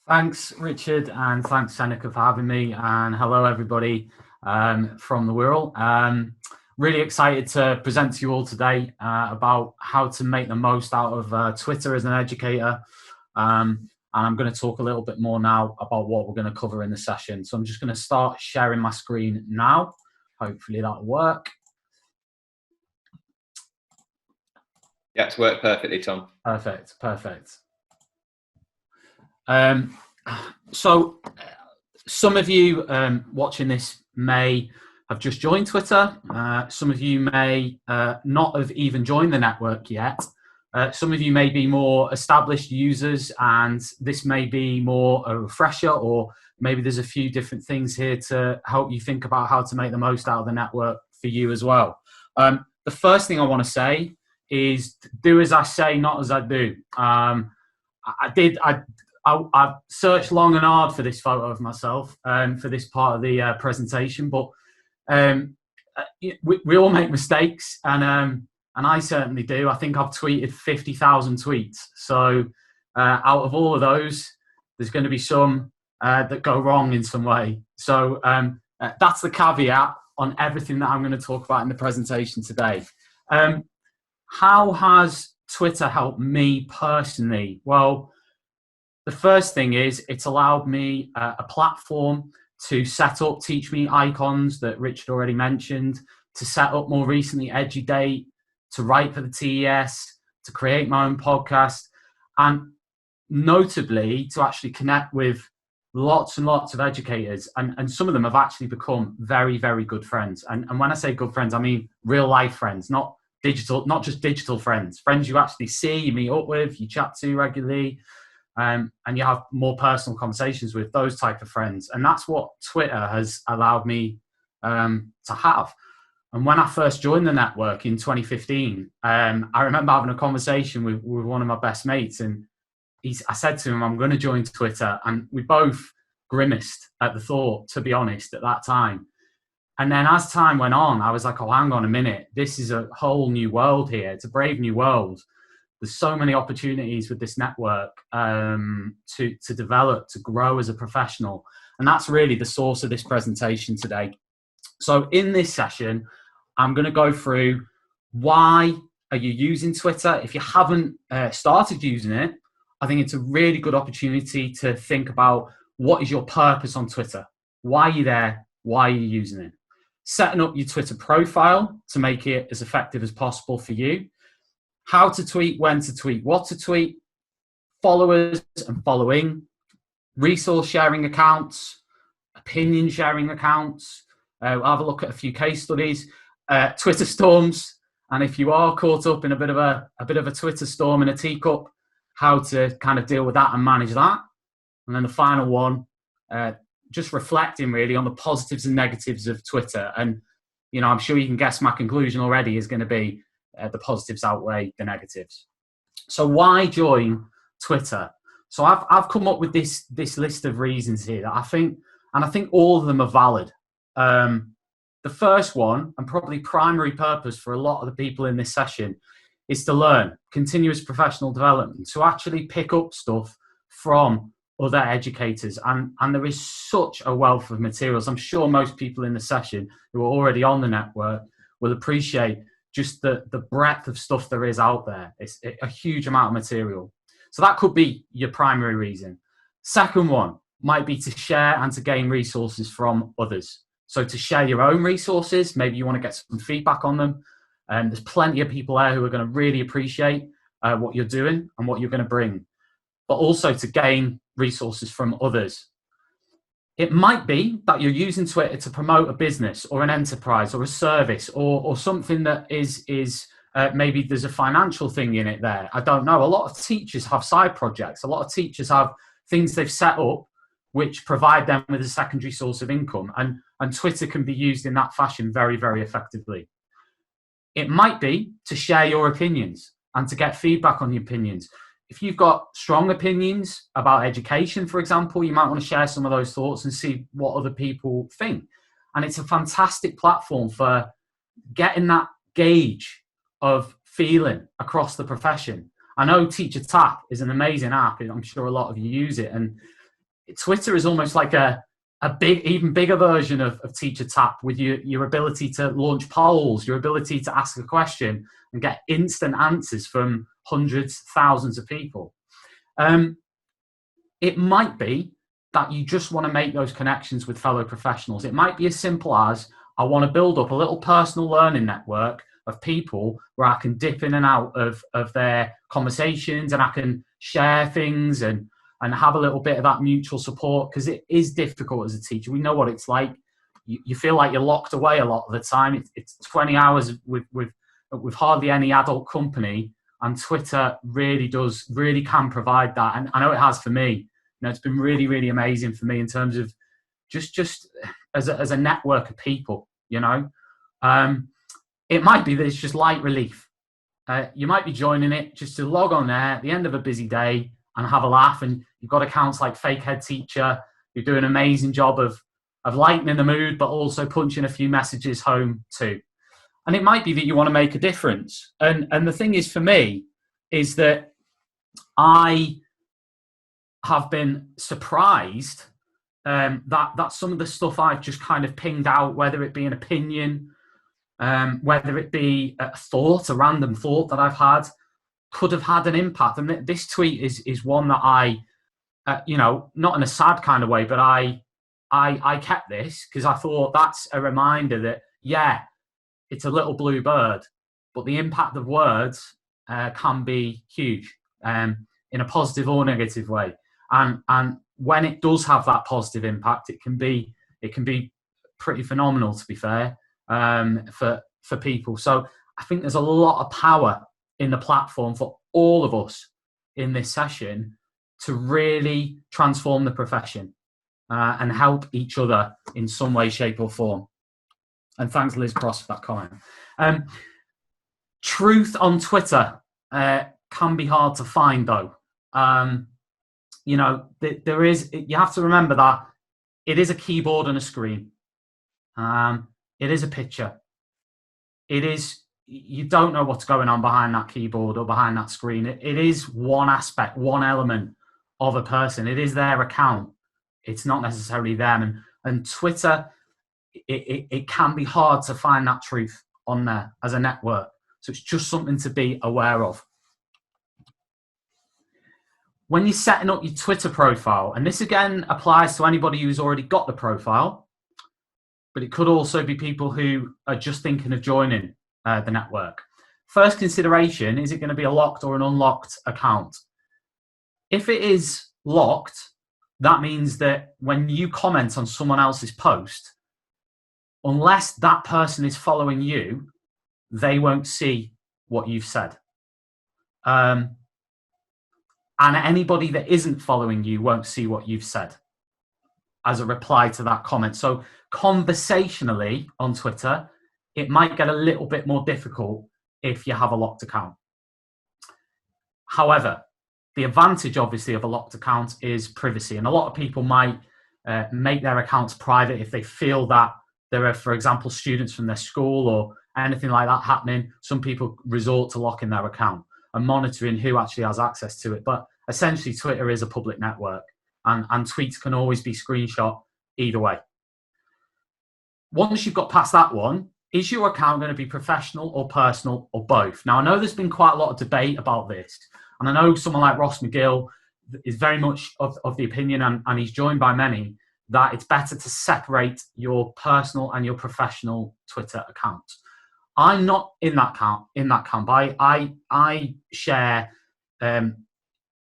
Thanks, Richard, and thanks, Seneca, for having me. And hello, everybody from the world. Really excited to present to you all today about how to make the most out of Twitter as an educator. And I'm going to talk a little bit more now about what we're going to cover in the session. So I'm just going to start sharing my screen now. Hopefully that'll work. Yeah, it's worked perfectly, Tom. Perfect. So some of you watching this may have just joined Twitter. Some of you may not have even joined the network yet. Some of you may be more established users, and this may be more a refresher, or maybe there's a few different things here to help you think about how to make the most out of the network for you as well. The first thing I want to say is do as I say, not as I do. I searched long and hard for this photo of myself for this part of the presentation, but we all make mistakes, and I certainly do. I think I've tweeted 50,000 tweets. So out of all of those, there's going to be some that go wrong in some way. So that's the caveat on everything that I'm going to talk about in the presentation today. How has Twitter helped me personally? Well, the first thing is it's allowed me a platform to set up, teach me icons that Richard already mentioned, to set up more recently EduDate, to write for the TES, to create my own podcast, and notably to actually connect with lots and lots of educators. And some of them have actually become very, very good friends. And when I say good friends, I mean real life friends, not just digital friends you actually see, you meet up with, you chat to regularly. And you have more personal conversations with those type of friends. And that's what Twitter has allowed me to have. And when I first joined the network in 2015, I remember having a conversation with one of my best mates. And I said to him, I'm going to join Twitter. And we both grimaced at the thought, to be honest, at that time. And then as time went on, I was like, oh, hang on a minute. This is a whole new world here. It's a brave new world. There's so many opportunities with this network to develop, to grow as a professional. And that's really the source of this presentation today. So in this session, I'm going to go through why are you using Twitter. If you haven't started using it, I think it's a really good opportunity to think about what is your purpose on Twitter? Why are you there? Why are you using it? Setting up your Twitter profile to make it as effective as possible for you. How to tweet, when to tweet, what to tweet, followers and following, resource sharing accounts, opinion sharing accounts. I'll have a look at a few case studies, Twitter storms, and if you are caught up in a bit of a Twitter storm in a teacup, how to kind of deal with that and manage that. And then the final one, just reflecting really on the positives and negatives of Twitter. And I'm sure you can guess my conclusion already is going to be the positives outweigh the negatives. So why join Twitter? So I've come up with this list of reasons here that I think all of them are valid. The first one, and probably primary purpose for a lot of the people in this session, is to learn, continuous professional development, to actually pick up stuff from other educators. And there is such a wealth of materials. I'm sure most people in the session who are already on the network will appreciate just the breadth of stuff there is out there. It's a huge amount of material. So that could be your primary reason. Second one might be to share and to gain resources from others. So to share your own resources, maybe you want to get some feedback on them. And there's plenty of people there who are going to really appreciate what you're doing and what you're going to bring. But also to gain resources from others. It might be that you're using Twitter to promote a business or an enterprise or a service or something that is maybe there's a financial thing in it there. I don't know. A lot of teachers have side projects. A lot of teachers have things they've set up which provide them with a secondary source of income. And Twitter can be used in that fashion very, very effectively. It might be to share your opinions and to get feedback on the opinions. If you've got strong opinions about education, for example, you might want to share some of those thoughts and see what other people think. And it's a fantastic platform for getting that gauge of feeling across the profession. I know Teacher Tap is an amazing app. I'm sure a lot of you use it. And Twitter is almost like a even bigger version of Teacher Tap, with your ability to launch polls, your ability to ask a question and get instant answers from hundreds, thousands of people. It might be that you just want to make those connections with fellow professionals. It might be as simple as, I want to build up a little personal learning network of people where I can dip in and out of their conversations, and I can share things and have a little bit of that mutual support, because it is difficult as a teacher. We know what it's like. You feel like you're locked away a lot of the time. It's 20 hours with hardly any adult company, and Twitter really can provide that. And I know it has for me. It's been really, really amazing for me in terms of just as a network of people. It might be that it's just light relief. You might be joining it just to log on there at the end of a busy day and have a laugh. And you've got accounts like Fake Head Teacher who do an amazing job of lightening the mood, but also punching a few messages home too. And it might be that you want to make a difference. And the thing is, for me, is that I have been surprised that some of the stuff I've just kind of pinged out, whether it be an opinion, whether it be a random thought that I've had, could have had an impact. And this tweet is one that I, not in a sad kind of way, but I kept this because I thought that's a reminder that, yeah, it's a little blue bird, but the impact of words can be huge in a positive or negative way. And when it does have that positive impact, it can be pretty phenomenal, to be fair, for people. So I think there's a lot of power in the platform for all of us in this session to really transform the profession and help each other in some way, shape or form. And thanks, Liz Cross, for that comment. Truth on Twitter can be hard to find, though. You have to remember that it is a keyboard and a screen. It is a picture. You don't know what's going on behind that keyboard or behind that screen. It is one aspect, one element of a person. It is their account. It's not necessarily them. And Twitter, it can be hard to find that truth on there as a network. So it's just something to be aware of. When you're setting up your Twitter profile, and this again applies to anybody who's already got the profile, but it could also be people who are just thinking of joining the network. First consideration, is it going to be a locked or an unlocked account? If it is locked, that means that when you comment on someone else's post, unless that person is following you, they won't see what you've said. And anybody that isn't following you won't see what you've said as a reply to that comment. So conversationally on Twitter, it might get a little bit more difficult if you have a locked account. However, the advantage, obviously, of a locked account is privacy. And a lot of people might make their accounts private if they feel that there are, for example, students from their school or anything like that happening. Some people resort to locking their account and monitoring who actually has access to it. But essentially, Twitter is a public network, and tweets can always be screenshot either way. Once you've got past that one, is your account going to be professional or personal or both? Now, I know there's been quite a lot of debate about this, and I know someone like Ross McGill is very much of the opinion, and he's joined by many, that it's better to separate your personal and your professional Twitter account. I'm not in that camp. I share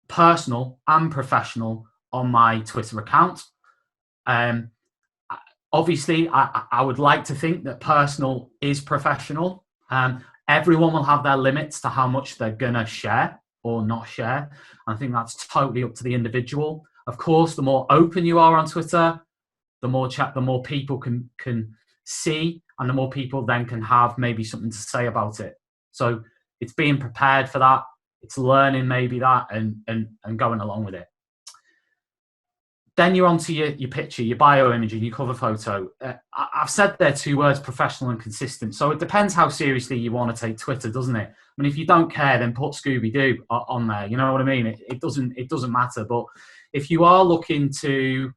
personal and professional on my Twitter account. Obviously, I would like to think that personal is professional. Everyone will have their limits to how much they're going to share or not share. I think that's totally up to the individual. Of course, the more open you are on Twitter, the more people can see, and the more people then can have maybe something to say about it. So it's being prepared for that. It's learning maybe that and going along with it. Then you're onto your picture, your bio image, and your cover photo. I've said there 2 words: professional and consistent. So it depends how seriously you want to take Twitter, doesn't it? I mean, if you don't care, then put Scooby-Doo on there. You know what I mean? It doesn't matter. But if you are looking to,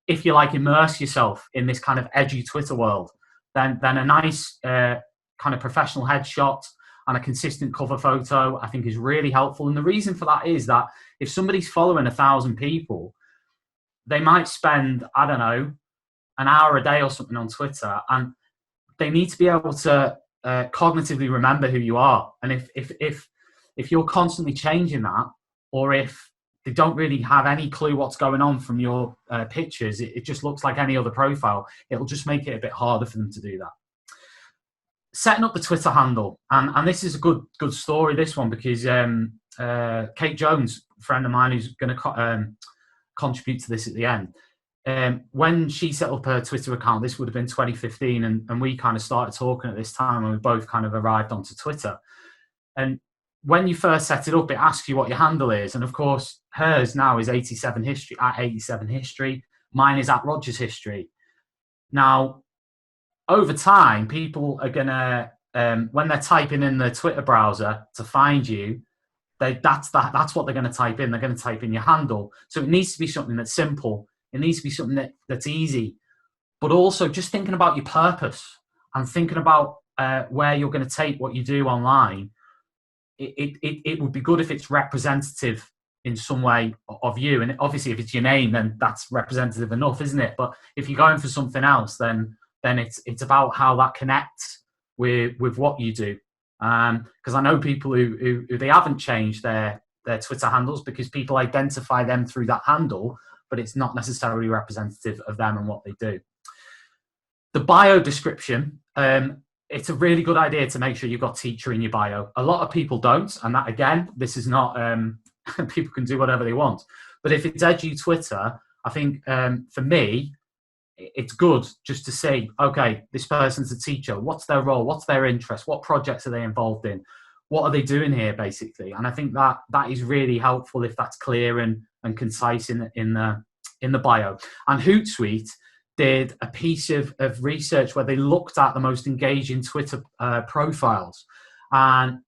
if you like, immerse yourself in this kind of edgy Twitter world, then a nice kind of professional headshot and a consistent cover photo, I think, is really helpful. And the reason for that is that if somebody's following 1,000 people, they might spend, I don't know, an hour a day or something on Twitter, and they need to be able to cognitively remember who you are. And if you're constantly changing that, or if they don't really have any clue what's going on from your pictures, it just looks like any other profile, it'll just make it a bit harder for them to do that. Setting up the Twitter handle, and this is a good story, this one, because Kate Jones, a friend of mine who's going to contribute to this at the end, when she set up her Twitter account, this would have been 2015, and we kind of started talking at this time, and we both kind of arrived onto Twitter. And when you first set it up, it asks you what your handle is, and of course hers now is 87 history, at 87 history. Mine is at Rogers history. Now, over time, people are gonna when they're typing in the Twitter browser to find you, that's what they're going to type in. They're going to type in your handle. So it needs to be something that's simple. It needs to be something that's easy, but also just thinking about your purpose and thinking about where you're going to take what you do online. It would be good if it's representative in some way of you. And obviously, if it's your name, then that's representative enough, isn't it? But if you're going for something else, then it's about how that connects with what you do. Because I know people who they haven't changed their Twitter handles because people identify them through that handle, but it's not necessarily representative of them and what they do. The bio description, it's a really good idea to make sure you've got teacher in your bio. A lot of people don't, and that, again, this is not, people can do whatever they want. But if it's edgy Twitter, I think for me, it's good just to say, okay, this person's a teacher. What's their role? What's their interest? What projects are they involved in? What are they doing here, basically? And I think that is really helpful if that's clear and concise in the bio. And Hootsuite did a piece of research where they looked at the most engaging Twitter profiles, and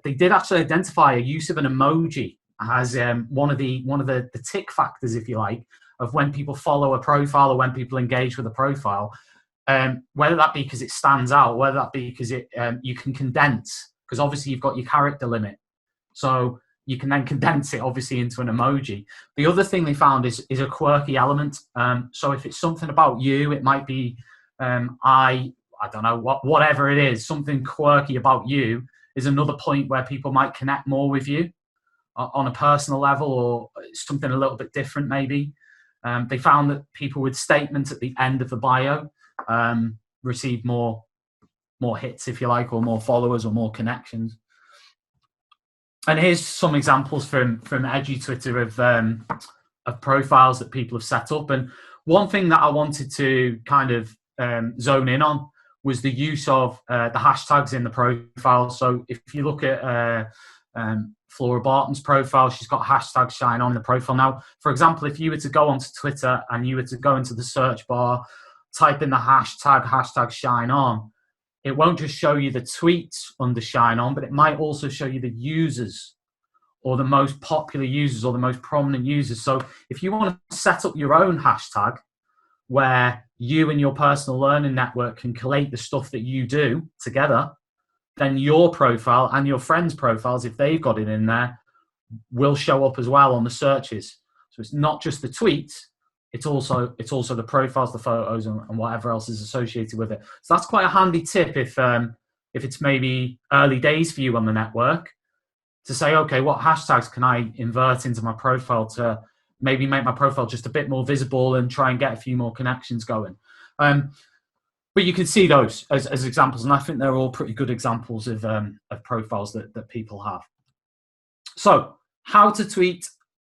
they did actually identify a use of an emoji as one of the tick factors, if you like, of when people follow a profile or when people engage with a profile, whether that be because it stands out, whether that be because you can condense, because obviously you've got your character limit, so you can then condense it obviously into an emoji. The other thing they found is a quirky element. So if it's something about you, it might be I don't know, whatever it is, something quirky about you is another point where people might connect more with you on a personal level, or something a little bit different maybe. They found that people with statements at the end of the bio receive more hits, if you like, or more followers or more connections. And here's some examples from edgy Twitter of profiles that people have set up. And one thing that I wanted to kind of zone in on was the use of the hashtags in the profile. So if you look at Flora Barton's profile, she's got hashtag shine on the profile. Now, for example, if you were to go onto Twitter and you were to go into the search bar, type in the hashtag shine on, it won't just show you the tweets under shine on, but it might also show you the users, or the most popular users, or the most prominent users. So if you want to set up your own hashtag where you and your personal learning network can collate the stuff that you do together, then your profile and your friends' profiles, if they've got it in there, will show up as well on the searches. So it's not just the tweets, it's also the profiles, the photos, and whatever else is associated with it. So that's quite a handy tip if it's maybe early days for you on the network, to say, okay, what hashtags can I invert into my profile to maybe make my profile just a bit more visible and try and get a few more connections going. But you can see those as examples, and I think they're all pretty good examples of profiles that people have. So how to tweet,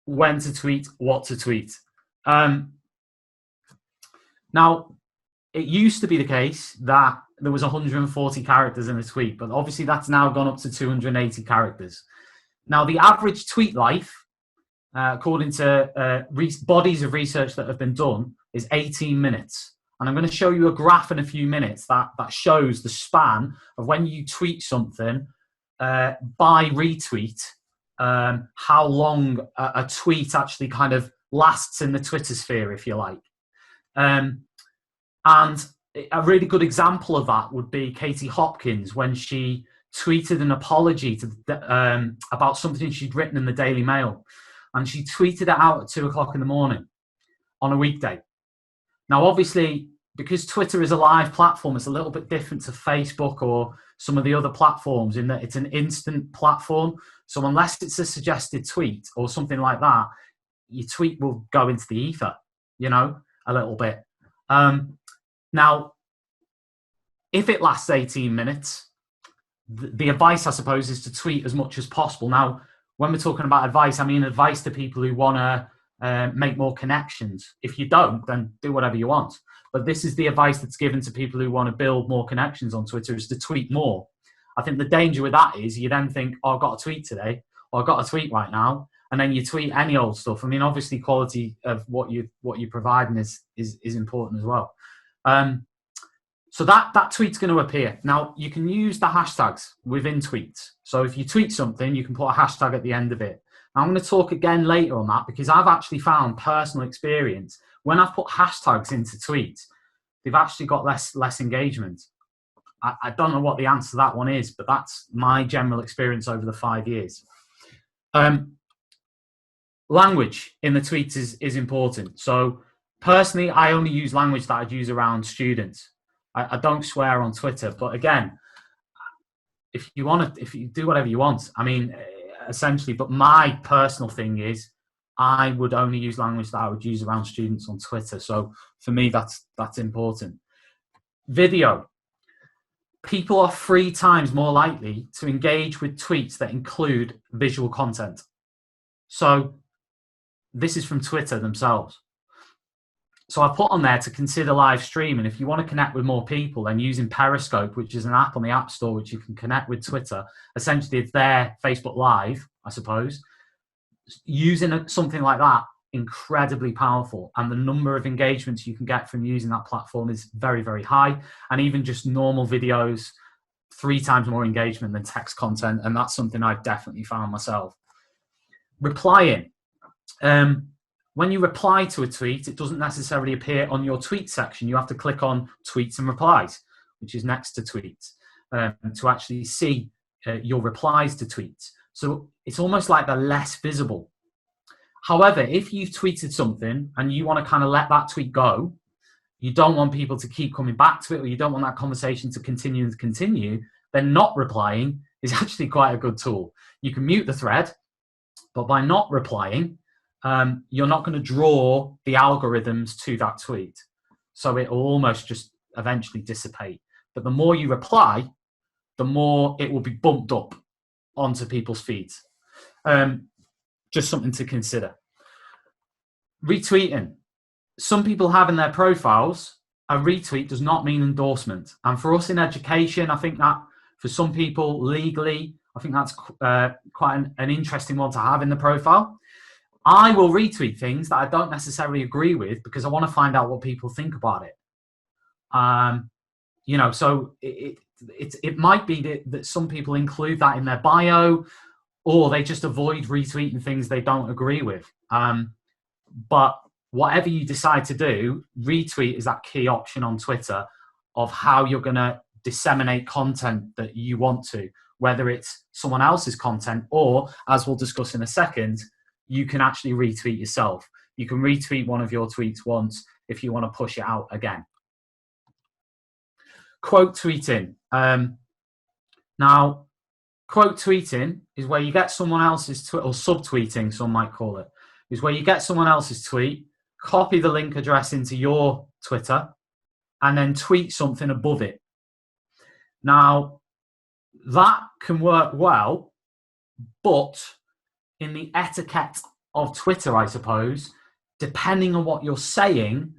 when to tweet, what to tweet. Now, it used to be the case that there was 140 characters in a tweet, but obviously that's now gone up to 280 characters. Now, the average tweet life, according to bodies of research that have been done, is 18 minutes. And I'm going to show you a graph in a few minutes that shows the span of when you tweet something by retweet, how long a tweet actually kind of lasts in the Twitter sphere, if you like. And a really good example of that would be Katie Hopkins when she tweeted an apology about something she'd written in the Daily Mail. And she tweeted it out at 2:00 in the morning on a weekday. Now, obviously, because Twitter is a live platform, it's a little bit different to Facebook or some of the other platforms in that it's an instant platform. So unless it's a suggested tweet or something like that, your tweet will go into the ether, a little bit. Now, if it lasts 18 minutes, the advice, I suppose, is to tweet as much as possible. Now, when we're talking about advice, I mean advice to people who want to make more connections. If you don't, then do whatever you want. But this is the advice that's given to people who want to build more connections on Twitter, is to tweet more. I think the danger with that is you then think, oh, I've got a tweet today, or I've got a tweet right now, and then you tweet any old stuff. I mean, obviously, quality of what you're providing is important as well. So that tweet's going to appear. Now, you can use the hashtags within tweets. So if you tweet something, you can put a hashtag at the end of it. Now, I'm going to talk again later on that because I've actually found personal experience. When I've put hashtags into tweets, they've actually got less engagement. I don't know what the answer to that one is, but that's my general experience over the 5 years. Language in the tweets is important. So personally, I only use language that I'd use around students. I don't swear on Twitter, but again, if you do whatever you want, I mean, essentially, but my personal thing is I would only use language that I would use around students on Twitter. So for me, that's important. Video. People are 3 times more likely to engage with tweets that include visual content. So this is from Twitter themselves. So I put on there to consider live streaming. If you want to connect with more people, then using Periscope, which is an app on the App Store, which you can connect with Twitter. Essentially, it's their Facebook Live, I suppose. Using something like that, incredibly powerful. And the number of engagements you can get from using that platform is very, very high. And even just normal videos, 3 times more engagement than text content. And that's something I've definitely found myself. Replying. When you reply to a tweet, it doesn't necessarily appear on your tweet section. You have to click on tweets and replies, which is next to tweets, to actually see your replies to tweets. So it's almost like they're less visible. However, if you've tweeted something and you want to kind of let that tweet go, you don't want people to keep coming back to it, or you don't want that conversation to continue, then not replying is actually quite a good tool. You can mute the thread, but by not replying, you're not going to draw the algorithms to that tweet. So it will almost just eventually dissipate. But the more you reply, the more it will be bumped up onto people's feeds. Just something to consider. Retweeting. Some people have in their profiles, a retweet does not mean endorsement. And for us in education, I think that for some people legally, I think that's quite an interesting one to have in the profile. I will retweet things that I don't necessarily agree with because I want to find out what people think about it. So it might be that some people include that in their bio, or they just avoid retweeting things they don't agree with. But whatever you decide to do, retweet is that key option on Twitter of how you're going to disseminate content that you want to, whether it's someone else's content or, as we'll discuss in a second, you can actually retweet yourself. You can retweet one of your tweets once if you want to push it out again. Quote tweeting. Now, quote tweeting is where you get someone else's tweet, or subtweeting, some might call it, is where you get someone else's tweet, copy the link address into your Twitter, and then tweet something above it. Now, that can work well, but in the etiquette of Twitter, I suppose, depending on what you're saying,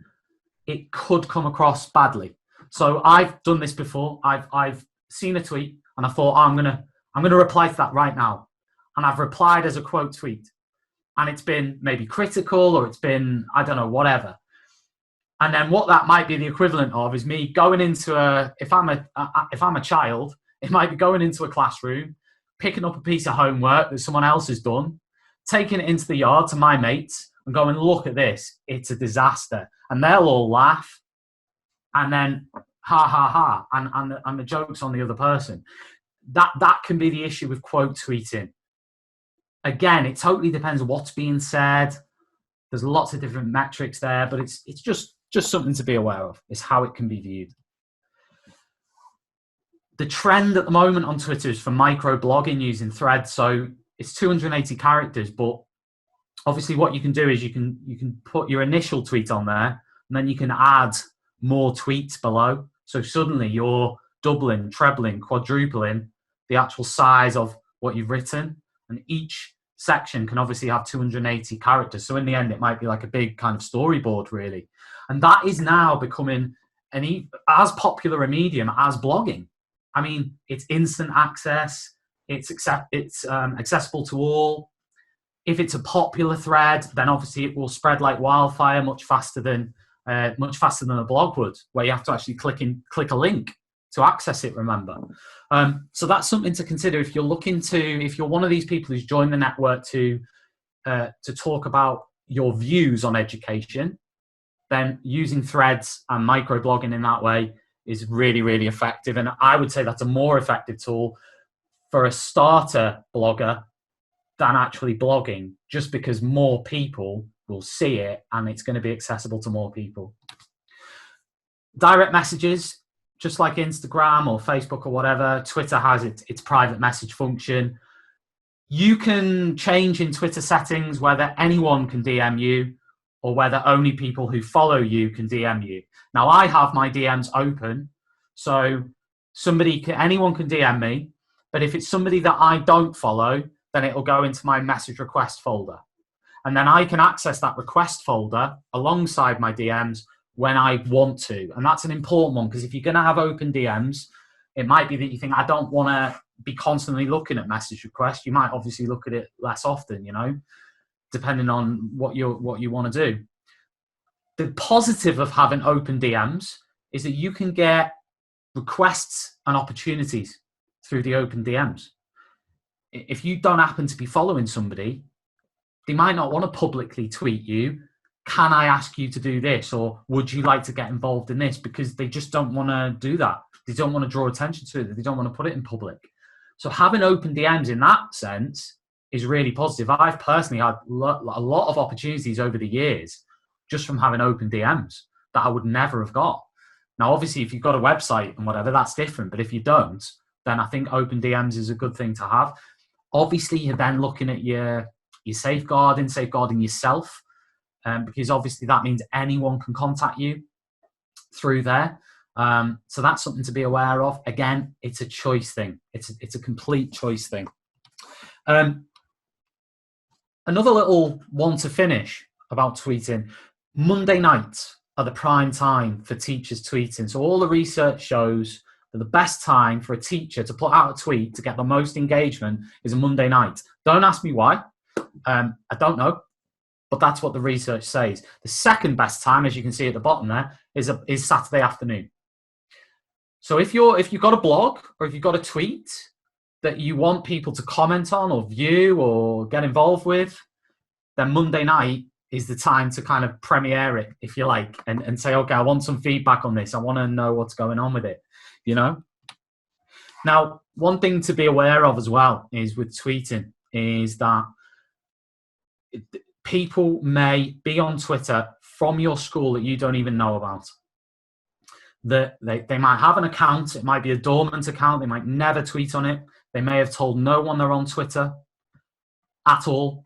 it could come across badly. So I've done this before. I've seen a tweet and I thought, oh, I'm gonna reply to that right now, and I've replied as a quote tweet, and it's been maybe critical, or it's been, I don't know, whatever. And then what that might be the equivalent of is me going into if I'm a child, it might be going into a classroom, picking up a piece of homework that someone else has done, taking it into the yard to my mates and going, look at this, it's a disaster. And they'll all laugh. And then, ha, ha, ha, and the joke's on the other person. That can be the issue with quote tweeting. Again, it totally depends on what's being said. There's lots of different metrics there, but it's just something to be aware of, is how it can be viewed. The trend at the moment on Twitter is for micro-blogging using threads. So it's 280 characters, but obviously what you can do is you can put your initial tweet on there, and then you can add more tweets below. So suddenly you're doubling, trebling, quadrupling the actual size of what you've written. And each section can obviously have 280 characters. So in the end, it might be like a big kind of storyboard, really. And that is now becoming as popular a medium as blogging. I mean, it's instant access. It's accessible to all. If it's a popular thread, then obviously it will spread like wildfire much faster than a blog would, where you have to actually click a link to access it, remember. So that's something to consider if you're one of these people who's joined the network to talk about your views on education, then using threads and microblogging in that way is really, really effective. And I would say that's a more effective tool for a starter blogger than actually blogging, just because more people will see it and it's going to be accessible to more people. Direct messages, just like Instagram or Facebook or whatever, Twitter has its private message function. You can change in Twitter settings whether anyone can DM you or whether only people who follow you can DM you. Now, I have my DMs open, so anyone can DM me, but if it's somebody that I don't follow, then it'll go into my message request folder. And then I can access that request folder alongside my DMs when I want to. And that's an important one, because if you're going to have open DMs, it might be that you think, I don't want to be constantly looking at message requests. You might obviously look at it less often, depending on what you want to do. The positive of having open DMs is that you can get requests and opportunities through the open DMs. If you don't happen to be following somebody, they might not want to publicly tweet you, can I ask you to do this? Or would you like to get involved in this? Because they just don't want to do that. They don't want to draw attention to it. They don't want to put it in public. So having open DMs in that sense is really positive. I've personally had a lot of opportunities over the years just from having open DMs that I would never have got. Now, obviously, if you've got a website and whatever, that's different. But if you don't, then I think open DMs is a good thing to have. Obviously, you're then looking at your safeguarding yourself, because obviously that means anyone can contact you through there. So that's something to be aware of. Again, it's a choice thing. It's a complete choice thing. Another little one to finish about tweeting. Monday nights are the prime time for teachers tweeting. So all the research shows that the best time for a teacher to put out a tweet to get the most engagement is a Monday night. Don't ask me why. I don't know, but that's what the research says. The second best time, as you can see at the bottom there, is Saturday afternoon. So if you've got a blog or if you've got a tweet that you want people to comment on or view or get involved with, then Monday night is the time to kind of premiere it, if you like, and say, okay, I want some feedback on this. I want to know what's going on with it, Now, one thing to be aware of as well is with tweeting is that people may be on Twitter from your school that you don't even know about. They might have an account. It might be a dormant account. They might never tweet on it. They may have told no one they're on Twitter at all,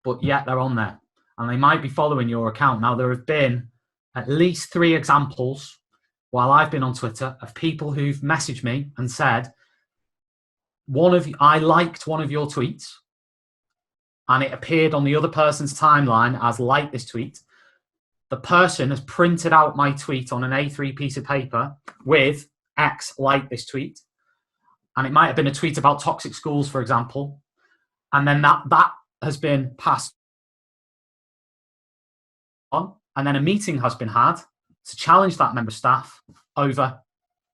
but yet they're on there. And they might be following your account. Now, there have been at least 3 examples while I've been on Twitter of people who've messaged me and said, I liked one of your tweets, and it appeared on the other person's timeline as like this tweet. The person has printed out my tweet on an A3 piece of paper with X like this tweet. And it might have been a tweet about toxic schools, for example. And then that has been passed on. And then a meeting has been had to challenge that member of staff over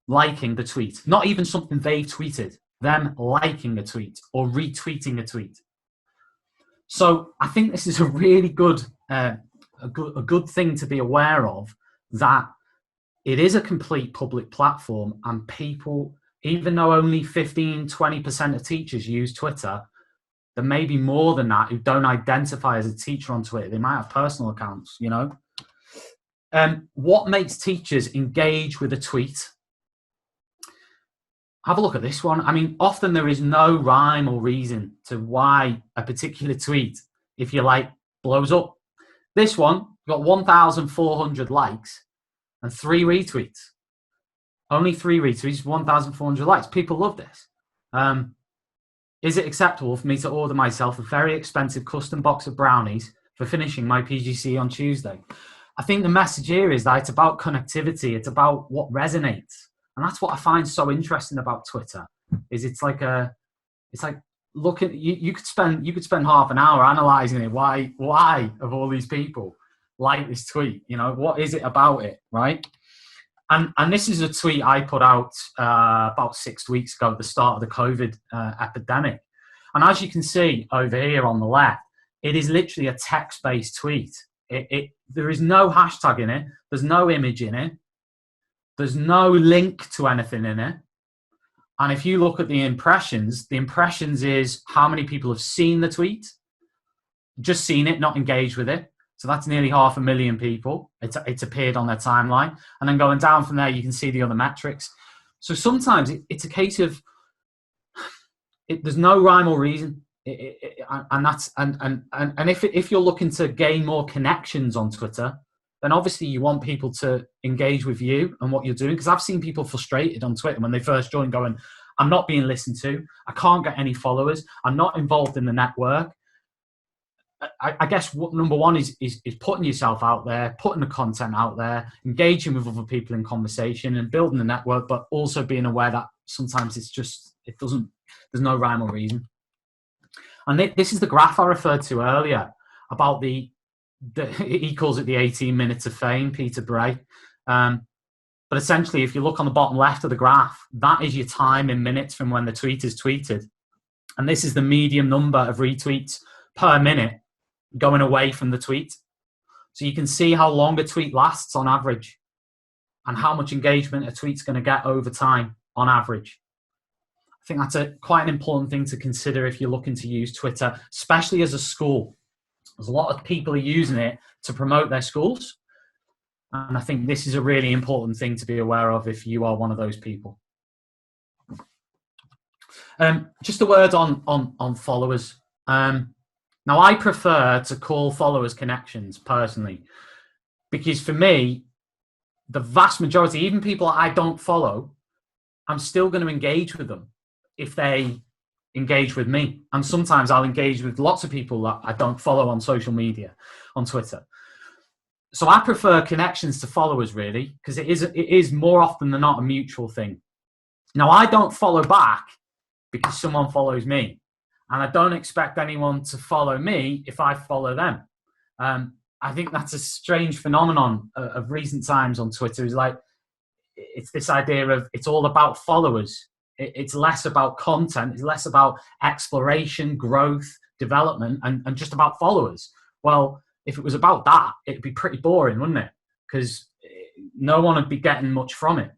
liking the tweet. Not even something they've tweeted. them liking a tweet or retweeting a tweet. So I think this is a really good, a good thing to be aware of, that it is a complete public platform, and people, even though only 15-20% of teachers use Twitter, there may be more than that who don't identify as a teacher on Twitter. They might have personal accounts, you know. What makes teachers engage with a tweet? Have a look at this one. I mean, often there is no rhyme or reason to why a particular tweet, if you like, blows up. This one got 1,400 likes and 3 retweets. Only 3 retweets, 1,400 likes. People love this. Is it acceptable for me to order myself a very expensive custom box of brownies for finishing my PGCE on Tuesday? I think the message here is that it's about connectivity. It's about what resonates. And that's what I find so interesting about Twitter, is it's like looking, you could spend half an hour analyzing it. Why of all these people like this tweet? You know, what is it about it, right? And this is a tweet I put out about 6 weeks ago at the start of the COVID epidemic. And as you can see over here on the left, it is literally a text-based tweet. There is no hashtag in it. There's no image in it. There's no link to anything in it. And if you look at the impressions is how many people have seen the tweet, just seen it, not engaged with it. So that's nearly 500,000 people. It's appeared on their timeline. And then going down from there, you can see the other metrics. So sometimes it's a case of there's no rhyme or reason. And if you're looking to gain more connections on Twitter, then obviously you want people to engage with you and what you're doing. Because I've seen people frustrated on Twitter when they first join, going, I'm not being listened to. I can't get any followers. I'm not involved in the network. I guess what number one is putting yourself out there, putting the content out there, engaging with other people in conversation and building the network, but also being aware that sometimes there's no rhyme or reason. And this is the graph I referred to earlier about he calls it the 18 minutes of fame, Peter Bray. But essentially, if you look on the bottom left of the graph, that is your time in minutes from when the tweet is tweeted. And this is the median number of retweets per minute going away from the tweet. So you can see how long a tweet lasts on average and how much engagement a tweet's going to get over time on average. I think that's quite an important thing to consider if you're looking to use Twitter, especially as a school. There's a lot of people are using it to promote their schools. And I think this is a really important thing to be aware of if you are one of those people. Just a word on followers. Now, I prefer to call followers connections personally, because for me, the vast majority, even people I don't follow, I'm still going to engage with them if they engage with me. And sometimes I'll engage with lots of people that I don't follow on social media, on Twitter. So I prefer connections to followers, really, because it is more often than not a mutual thing. Now, I don't follow back because someone follows me. And I don't expect anyone to follow me if I follow them. I think that's a strange phenomenon of recent times on Twitter. It's this idea of it's all about followers. It's less about content. It's less about exploration, growth, development, and just about followers. Well, if it was about that, it'd be pretty boring, wouldn't it? Because no one would be getting much from it.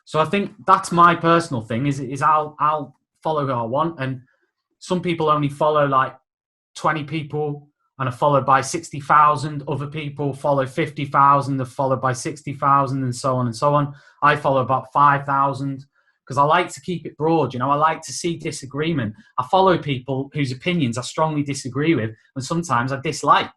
So I think that's my personal thing. Is I'll follow who I want, and some people only follow like 20 people and are followed by 60,000. Other people follow 50,000, are followed by 60,000, and so on and so on. I follow about 5,000 because I like to keep it broad. You know, I like to see disagreement. I follow people whose opinions I strongly disagree with, and sometimes I dislike.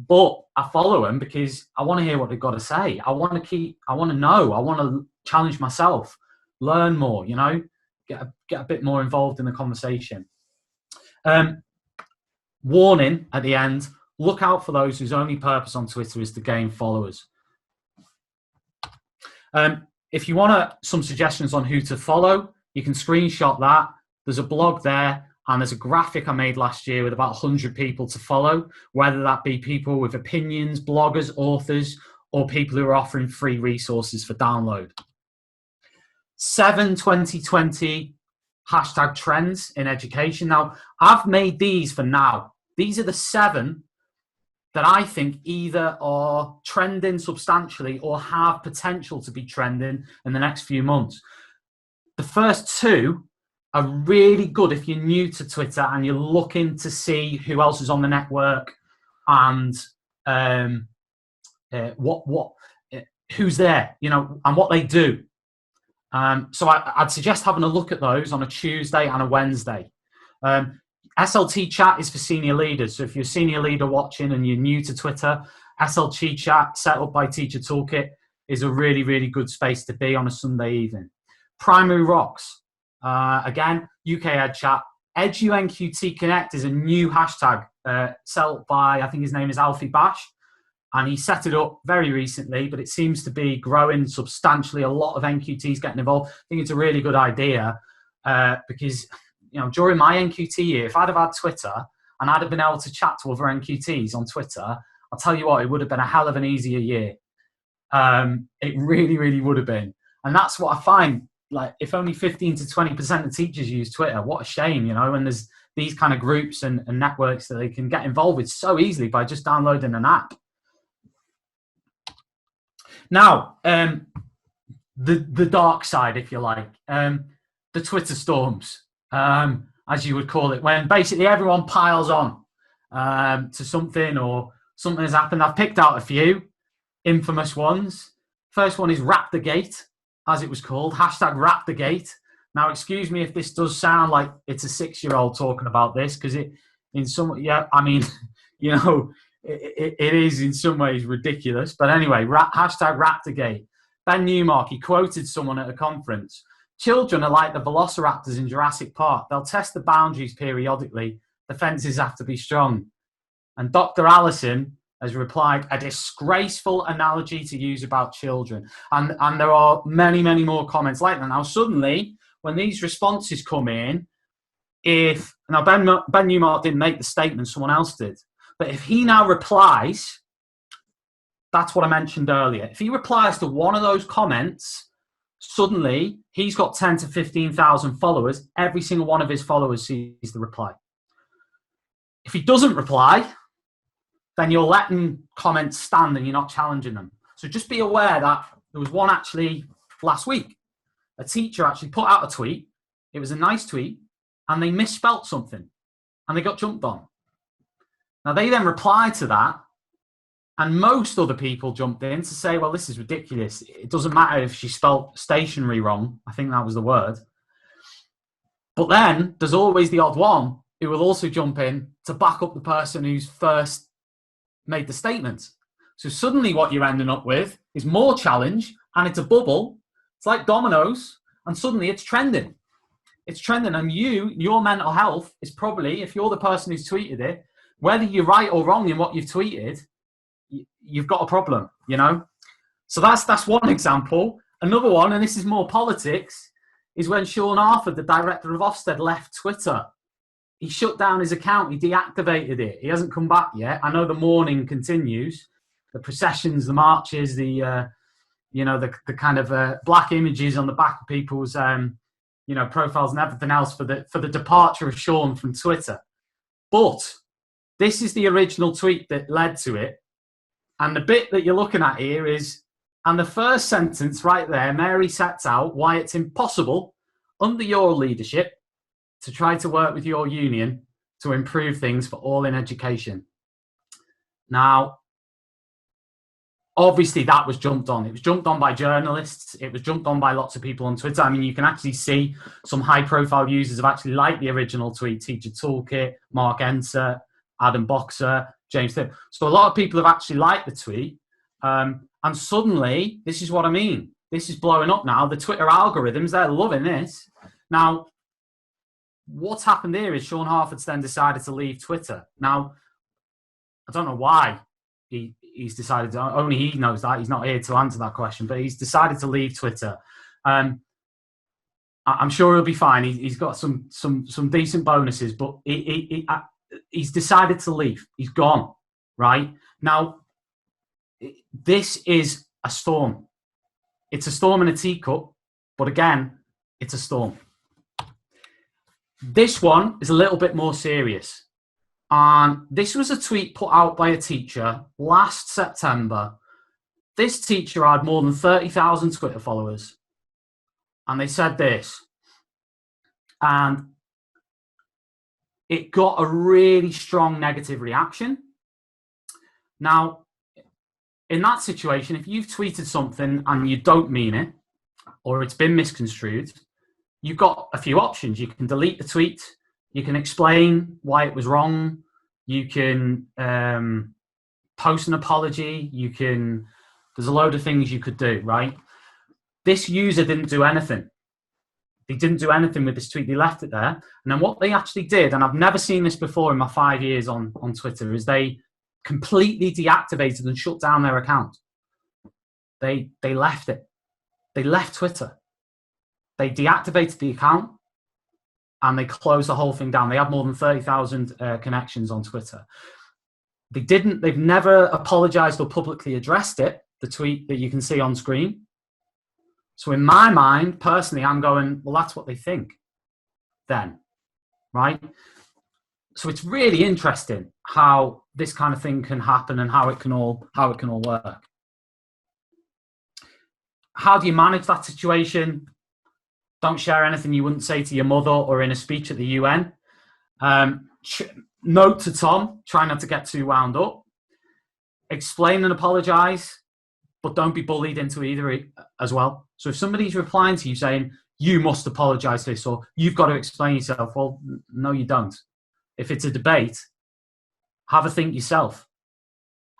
But I follow them because I want to hear what they've got to say. I want to know. I want to challenge myself, learn more. You know, get a bit more involved in the conversation. Warning at the end, look out for those whose only purpose on Twitter is to gain followers. If you want some suggestions on who to follow, you can screenshot that. There's a blog there, and there's a graphic I made last year with about 100 people to follow, whether that be people with opinions, bloggers, authors, or people who are offering free resources for download. 7/2020 hashtag trends in education. Now, I've made these for now. These are the 7 that I think either are trending substantially or have potential to be trending in the next few months. The first 2 are really good if you're new to Twitter and you're looking to see who else is on the network and who's there, and what they do. So I'd suggest having a look at those on a Tuesday and a Wednesday. SLT chat is for senior leaders. So if you're a senior leader watching and you're new to Twitter, SLT chat set up by Teacher Toolkit is a really, really good space to be on a Sunday evening. Primary Rocks. Again, UK Ed Chat. EduNQT Connect is a new hashtag set up by, I think his name is Alfie Bash. And he set it up very recently, but it seems to be growing substantially. A lot of NQTs getting involved. I think it's a really good idea because, during my NQT year, if I'd have had Twitter and I'd have been able to chat to other NQTs on Twitter, I'll tell you what, it would have been a hell of an easier year. It really, really would have been. And that's what I find, like, if only 15 to 20% of teachers use Twitter, what a shame, and there's these kind of groups and networks that they can get involved with so easily by just downloading an app. Now, the dark side, if you like, the Twitter storms, as you would call it, when basically everyone piles on to something or something has happened. I've picked out a few infamous ones. First one is Raptorgate, as it was called, hashtag Raptorgate. Now, excuse me if this does sound like it's a 6-year-old talking about this, because it is in some ways ridiculous. But anyway, hashtag Raptorgate. Ben Newmark, he quoted someone at a conference. Children are like the velociraptors in Jurassic Park. They'll test the boundaries periodically. The fences have to be strong. And Dr. Allison has replied, a disgraceful analogy to use about children. And there are many, many more comments like that. Now, suddenly, when these responses come in, Ben Newmark didn't make the statement, someone else did. But if he now replies, that's what I mentioned earlier. If he replies to one of those comments, suddenly he's got 10 to 15,000 followers. Every single one of his followers sees the reply. If he doesn't reply, then you're letting comments stand and you're not challenging them. So just be aware that there was one actually last week. A teacher actually put out a tweet. It was a nice tweet, and they misspelt something, and they got jumped on. Now, they then replied to that, and most other people jumped in to say, well, this is ridiculous. It doesn't matter if she spelt stationary wrong. I think that was the word. But then there's always the odd one who will also jump in to back up the person who's first made the statement. So suddenly what you're ending up with is more challenge, and it's a bubble. It's like dominoes, and suddenly it's trending. It's trending, and your mental health is probably, if you're the person who's tweeted it, whether you're right or wrong in what you've tweeted, you've got a problem, So that's one example. Another one, and this is more politics, is when Sean Arthur, the director of Ofsted, left Twitter. He shut down his account. He deactivated it. He hasn't come back yet. I know the mourning continues. The processions, the marches, the kind of black images on the back of people's, profiles and everything else for the departure of Sean from Twitter. But this is the original tweet that led to it. And the bit that you're looking at here is, and the first sentence right there, Mary sets out why it's impossible under your leadership to try to work with your union to improve things for all in education. Now, obviously that was jumped on. It was jumped on by journalists. It was jumped on by lots of people on Twitter. I mean, you can actually see some high-profile users have actually liked the original tweet. Teacher Toolkit, Mark Ensert, Adam Boxer, James Thipp. So a lot of people have actually liked the tweet. And suddenly, this is what I mean. This is blowing up now. The Twitter algorithms, they're loving this. Now, what's happened here is Sean Harford's then decided to leave Twitter. Now, I don't know why he's decided to, only he knows that. He's not here to answer that question, but he's decided to leave Twitter. I'm sure he'll be fine. He's got some decent bonuses, but he's decided to leave. He's gone, right? Now, this is a storm. It's a storm in a teacup, but again, it's a storm. This one is a little bit more serious. And this was a tweet put out by a teacher last September. This teacher had more than 30,000 Twitter followers. And they said this. And it got a really strong negative reaction. Now, in that situation, if you've tweeted something and you don't mean it, or it's been misconstrued, you've got a few options. You can delete the tweet. You can explain why it was wrong. You can post an apology. There's a load of things you could do, right? This user didn't do anything. They didn't do anything with this tweet. They left it there. And then what they actually did, and I've never seen this before in my 5 years on Twitter, is they completely deactivated and shut down their account. They left it. They left Twitter. They deactivated the account and they closed the whole thing down. They had more than 30,000 connections on Twitter. They've never apologized or publicly addressed it, the tweet that you can see on screen. So in my mind, personally, I'm going, well, that's what they think then, right? So it's really interesting how this kind of thing can happen and how it can all work. How do you manage that situation? Don't share anything you wouldn't say to your mother or in a speech at the UN. Note to Tom, try not to get too wound up. Explain and apologize, but don't be bullied into either as well. So if somebody's replying to you saying, you must apologize for this, or you've got to explain yourself, well, no, you don't. If it's a debate, have a think yourself.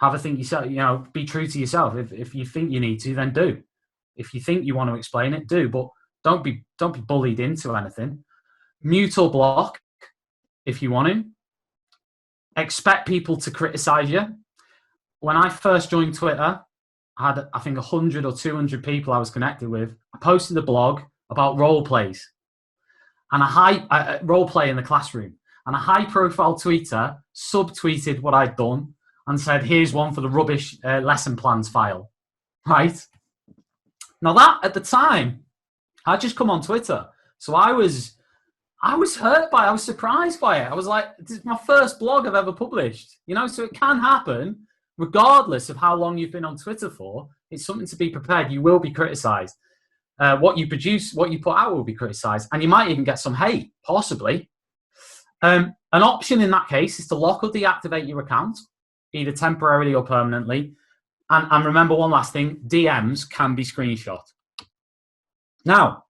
Have a think yourself, be true to yourself. If you think you need to, then do. If you think you want to explain it, do. But don't be bullied into anything. Mute or block if you want to. Expect people to criticize you. When I first joined Twitter, I had, I think, 100 or 200 people I was connected with. I posted a blog about role plays and a role play in the classroom. And a high-profile tweeter subtweeted what I'd done and said, here's one for the rubbish lesson plans file, right? Now that, at the time, I'd just come on Twitter. So I was hurt by it. I was surprised by it. I was like, this is my first blog I've ever published. So it can happen regardless of how long you've been on Twitter for. It's something to be prepared. You will be criticized. What you produce, what you put out will be criticized. And you might even get some hate, possibly. An option in that case is to lock or deactivate your account, either temporarily or permanently. And remember one last thing, DMs can be screenshot. Now,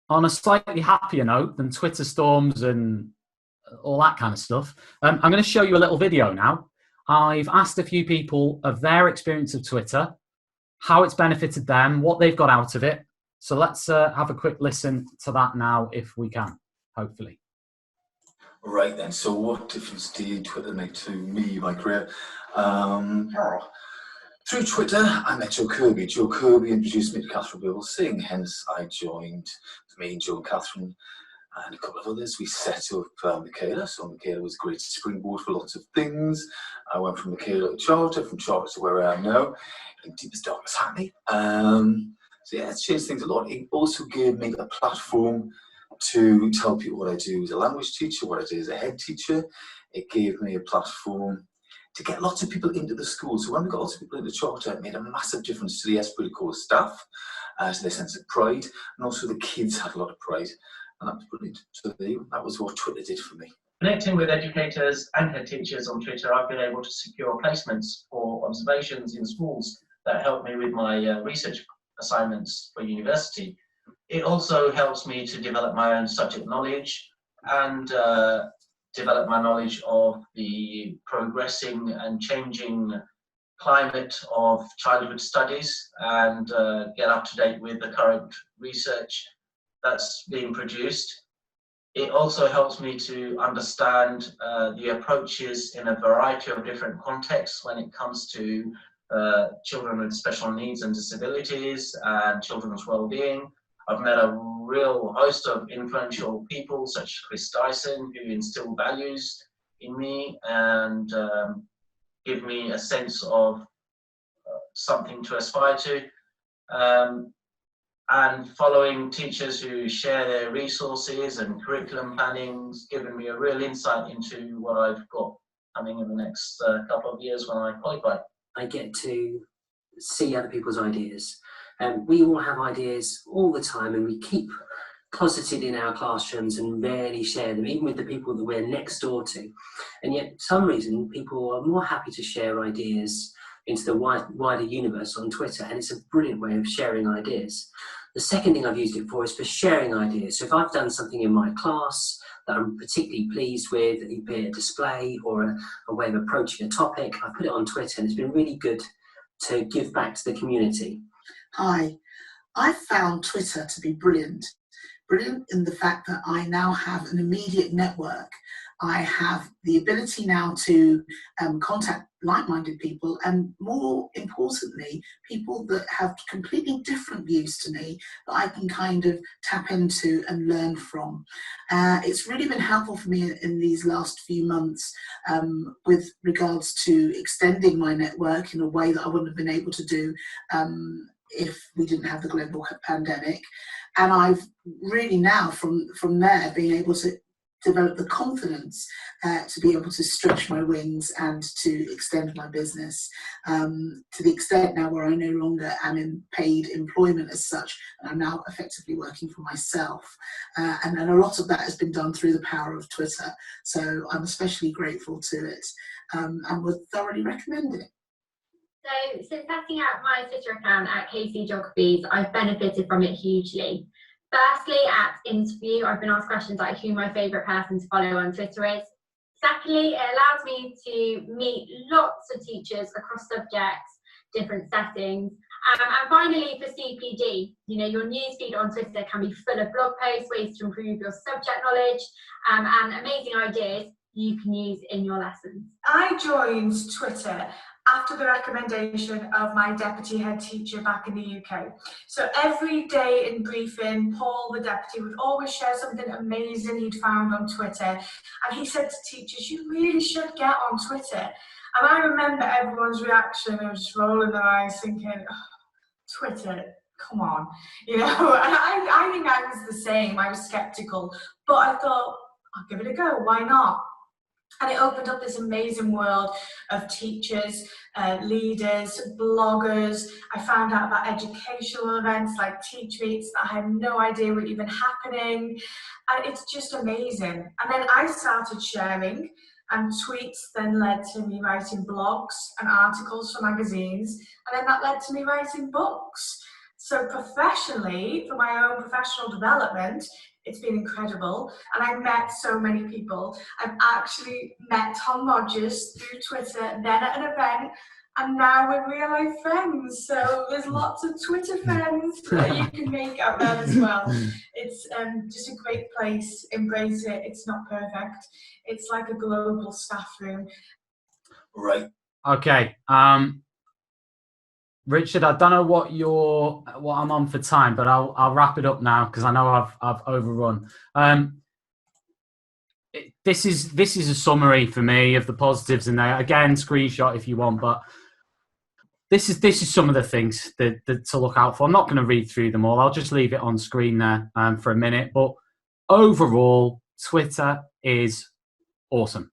on a slightly happier note than Twitter storms and all that kind of stuff, I'm going to show you a little video now. I've asked a few people of their experience of Twitter, how it's benefited them, what they've got out of it. So let's have a quick listen to that now, if we can, hopefully. Right then, so what difference did Twitter make to me, my career? Through Twitter, I met Joe Kirby. Joe Kirby introduced me to Catherine Bible-Singh, hence I joined, me, Joe and Catherine, and a couple of others. We set up Michaela, so Michaela was a great springboard for lots of things. I went from Michaela to Charter, from Charter to where I am now, in deepest darkness happy. So yeah, it's changed things a lot. It also gave me a platform to tell people what I do as a language teacher, what I do as a head teacher. It gave me a platform to get lots of people into the school. So when we got lots of people into Charter, it made a massive difference to the esprit de corps staff, to their sense of pride, and also the kids had a lot of pride, and that was brilliant. So that was what Twitter did for me. Connecting with educators and head teachers on Twitter, I've been able to secure placements for observations in schools that help me with my research assignments for university. It also helps me to develop my own subject knowledge and develop my knowledge of the progressing and changing climate of childhood studies and get up to date with the current research that's being produced. It also helps me to understand the approaches in a variety of different contexts when it comes to children with special needs and disabilities and children's well-being. I've met a real host of influential people such as Chris Dyson, who instill values in me and give me a sense of something to aspire to. and following teachers who share their resources and curriculum planning's given me a real insight into what I've got coming in the next couple of years when I qualify. I get to see other people's ideas. We all have ideas all the time, and we keep closeted in our classrooms and rarely share them, even with the people that we're next door to. And yet, for some reason, people are more happy to share ideas into the wider universe on Twitter, and it's a brilliant way of sharing ideas. The second thing I've used it for is for sharing ideas. So if I've done something in my class that I'm particularly pleased with, be it a display or a way of approaching a topic, I put it on Twitter, and it's been really good to give back to the community. Hi, I found Twitter to be brilliant. Brilliant in the fact that I now have an immediate network. I have the ability now to contact like-minded people, and more importantly, people that have completely different views to me that I can kind of tap into and learn from. It's really been helpful for me in these last few months with regards to extending my network in a way that I wouldn't have been able to do if we didn't have the global pandemic. And I've really now, from there, been able to develop the confidence to be able to stretch my wings and to extend my business to the extent now where I no longer am in paid employment as such, and I'm now effectively working for myself. And a lot of that has been done through the power of Twitter. So I'm especially grateful to it and would thoroughly recommend it. So since setting up my Twitter account at KC Geographies, I've benefited from it hugely. Firstly, at interview, I've been asked questions like who my favourite person to follow on Twitter is. Secondly, it allows me to meet lots of teachers across subjects, different settings. And finally, for CPD, your newsfeed on Twitter can be full of blog posts, ways to improve your subject knowledge, and amazing ideas you can use in your lessons. I joined Twitter after the recommendation of my deputy head teacher back in the UK. So every day in briefing, Paul, the deputy, would always share something amazing he'd found on Twitter. And he said to teachers, you really should get on Twitter. And I remember everyone's reaction of just rolling their eyes thinking, oh, Twitter, come on. And I think I was the same. I was skeptical, but I thought, I'll give it a go, why not? And it opened up this amazing world of teachers, leaders, bloggers. I found out about educational events like Teach Meets that I had no idea were even happening. And it's just amazing. And then I started sharing, and tweets then led to me writing blogs and articles for magazines. And then that led to me writing books. So professionally, for my own professional development, it's been incredible, and I've met so many people. I've actually met Tom Rogers through Twitter, then at an event, and now we're real life friends. So there's lots of Twitter friends that you can make out there as well. It's just a great place. Embrace it. It's not perfect. It's like a global staff room. Right. Okay. Richard, I don't know what I'm on for time, but I'll wrap it up now because I know I've overrun. This is a summary for me of the positives in there. Again, screenshot if you want, but this is some of the things that to look out for. I'm not going to read through them all. I'll just leave it on screen there for a minute. But overall, Twitter is awesome.